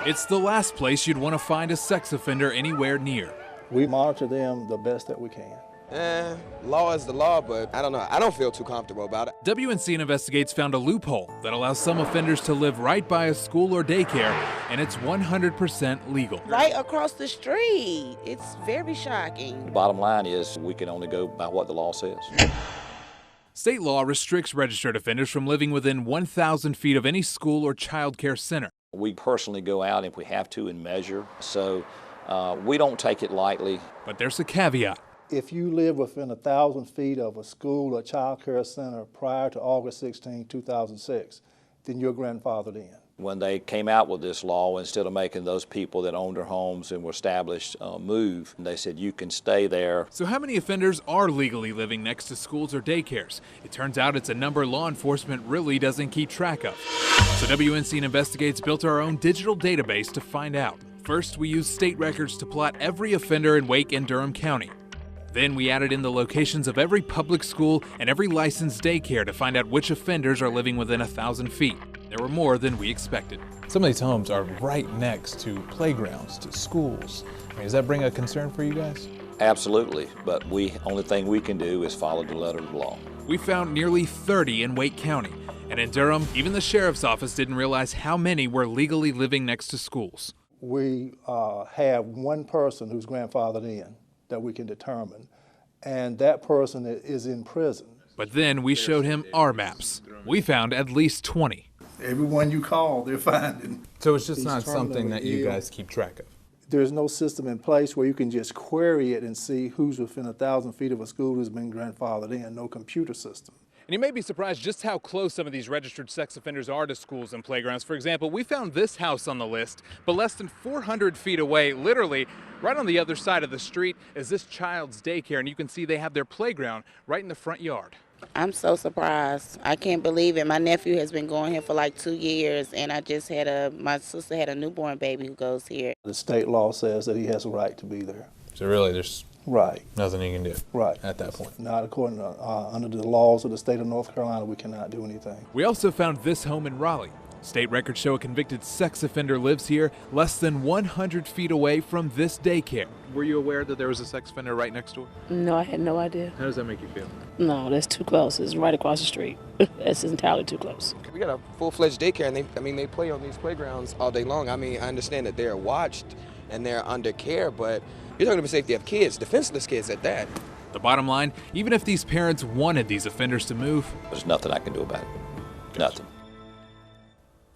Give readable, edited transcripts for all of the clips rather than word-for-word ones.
It's the last place you'd want to find a sex offender anywhere near. We monitor them the best that we can. Law is the law, but I don't know. I don't feel too comfortable about it. WNCN Investigates found a loophole that allows some offenders to live right by a school or daycare, and it's 100% legal. Right across the street. It's very shocking. The bottom line is we can only go by what the law says. State law restricts registered offenders from living within 1,000 feet of any school or child care center. We personally go out if we have to and measure, so we don't take it lightly. But there's a caveat. If you live within 1,000 feet of a school or child care center prior to August 16, 2006, then you're grandfathered in. When they came out with this law, instead of making those people that owned their homes and were established move, they said you can stay there. So how many offenders are legally living next to schools or daycares? It turns out it's a number law enforcement really doesn't keep track of. So WNCN Investigates built our own digital database to find out. First, we used state records to plot every offender in Wake and Durham County. Then we added in the locations of every public school and every licensed daycare to find out which offenders are living within 1,000 feet. There were more than we expected. Some of these homes are right next to playgrounds, to schools. I mean, does that bring a concern for you guys? Absolutely, but only thing we can do is follow the letter of the law. We found nearly 30 in Wake County. And in Durham, even the sheriff's office didn't realize how many were legally living next to schools. We have one person who's grandfathered in that we can determine, and that person is in prison. But then we showed him our maps. We found at least 20. Everyone you call, they're finding. So it's just not something that you guys keep track of? There's no system in place where you can just query it and see who's within 1,000 feet of a school who's been grandfathered in, no computer system. And you may be surprised just how close some of these registered sex offenders are to schools and playgrounds. For example, we found this house on the list, but less than 400 feet away, literally right on the other side of the street, is this child's daycare. And you can see they have their playground right in the front yard. I'm so surprised. I can't believe it. My nephew has been going here for like 2 years, and my sister had a newborn baby who goes here. The state law says that he has a right to be there. So really there's nothing you can do at that point? Not according to, under the laws of the state of North Carolina, we cannot do anything. We also found this home in Raleigh. State records show a convicted sex offender lives here less than 100 feet away from this daycare. Were you aware that there was a sex offender right next door? No, I had no idea. How does that make you feel? No, that's too close. It's right across the street. That's entirely too close. We got a full-fledged daycare, and they play on these playgrounds all day long. I mean, I understand that they're watched and they're under care, but you're talking about the safety of kids, defenseless kids at that. The bottom line, even if these parents wanted these offenders to move, There's nothing I can do about it. Nothing.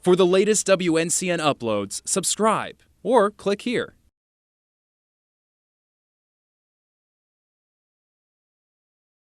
For the latest WNCN uploads, subscribe or click here.